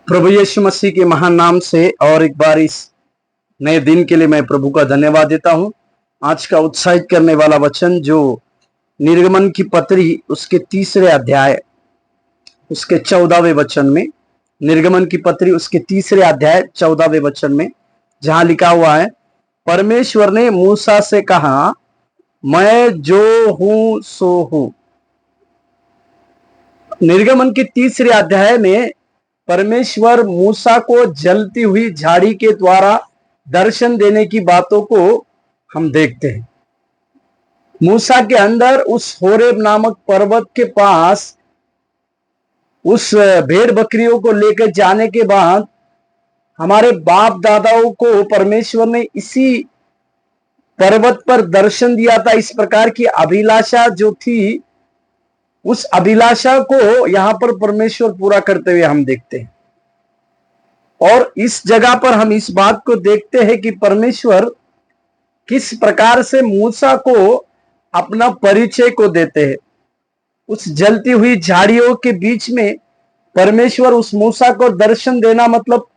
प्रभु यीशु मसीह के महान नाम से और एक बार इस नए दिन के लिए मैं प्रभु का धन्यवाद देता हूं। आज का उत्साहित करने वाला वचन जो निर्गमन की पत्री उसके 3 अध्याय उसके 14वें वचन में, निर्गमन की पत्री उसके 3 अध्याय 14वें वचन में जहां लिखा हुआ है, परमेश्वर ने मूसा से कहा, मैं जो हूं सो हूं। निर्गमन के 3 अध्याय में परमेश्वर मूसा को जलती हुई झाड़ी के द्वारा दर्शन देने की बातों को हम देखते हैं। मूसा के अंदर उस होरेब नामक पर्वत के पास उस भेड़ बकरियों को लेकर जाने के बाद हमारे बाप दादाओं को परमेश्वर ने इसी पर्वत पर दर्शन दिया था। इस प्रकार की अभिलाषा जो थी, उस अभिलाषा को यहां पर परमेश्वर पूरा करते हुए हम देखते हैं। और इस जगह पर हम इस बात को देखते हैं कि परमेश्वर किस प्रकार से मूसा को अपना परिचय को देते हैं। उस जलती हुई झाड़ियों के बीच में परमेश्वर उस मूसा को दर्शन देना, मतलब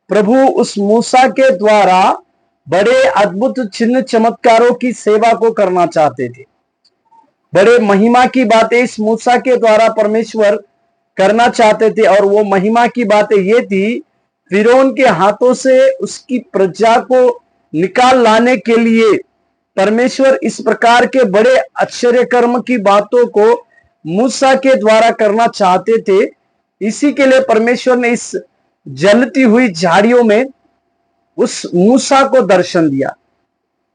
प्रभु उस मूसा के द्वारा बड़े अद्भुत चिन्ह चमत्कारों की सेवा को करना चाहते थे। बड़े महिमा की बातें इस मूसा के द्वारा परमेश्वर करना चाहते थे। और वो महिमा की बातें ये थी, फिरौन के हाथों से उसकी प्रजा को निकाल लाने के लिए परमेश्वर इस प्रकार के बड़े आश्चर्य कर्म की बातों को मूसा के द्वारा करना चाहते थे। इसी के लिए परमेश्वर ने इस जलती हुई झाड़ियों में उस मूसा को दर्शन दिया।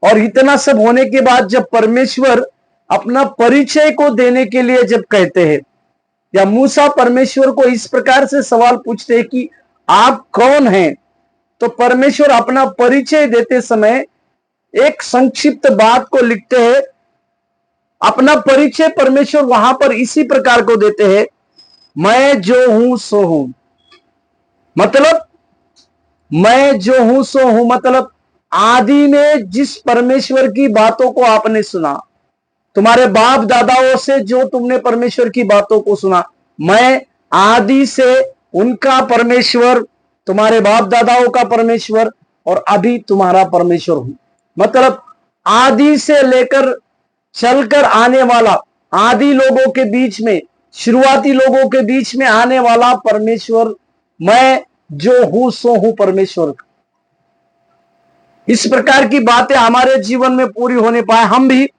और इतना सब होने के बाद जब परमेश्वर अपना परिचय को देने के लिए जब कहते हैं, या मूसा परमेश्वर को इस प्रकार से सवाल पूछते हैं कि आप कौन हैं, तो परमेश्वर अपना परिचय देते समय एक संक्षिप्त बात को लिखते हैं। अपना परिचय परमेश्वर वहां पर इसी प्रकार को देते हैं, मैं जो हूं सो हूं। मतलब मैं जो हूं सो हूं, मतलब आदि में जिस परमेश्वर की बातों को आपने सुना, तुम्हारे बाप दादाओं से जो तुमने परमेश्वर की बातों को सुना, मैं आदि से उनका परमेश्वर, तुम्हारे बाप दादाओं का परमेश्वर और अभी तुम्हारा परमेश्वर हूं। मतलब आदि से लेकर चलकर आने वाला, आदि लोगों के बीच में, शुरुआती लोगों के बीच में आने वाला परमेश्वर, मैं जो हूं सो हूं परमेश्वर। इस प्रकार की बातें हमारे जीवन में पूरी होने पाए। हम भी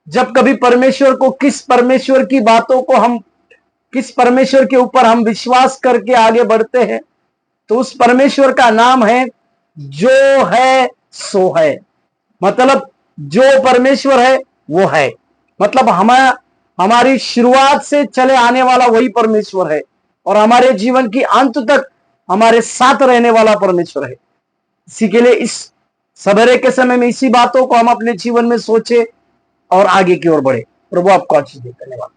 जब कभी परमेश्वर को, किस परमेश्वर की बातों को हम, किस परमेश्वर के ऊपर हम विश्वास करके आगे बढ़ते हैं, तो उस परमेश्वर का नाम है जो है सो है। मतलब जो परमेश्वर है वो है, मतलब हमारी शुरुआत से चले आने वाला वही परमेश्वर है और हमारे जीवन की अंत तक हमारे साथ रहने वाला परमेश्वर है। इसी के लिए इस सवेरे के समय में इसी बातों को हम अपने जीवन में सोचे और आगे की ओर बढ़े। प्रभु आपको आशीष दे। धन्यवाद।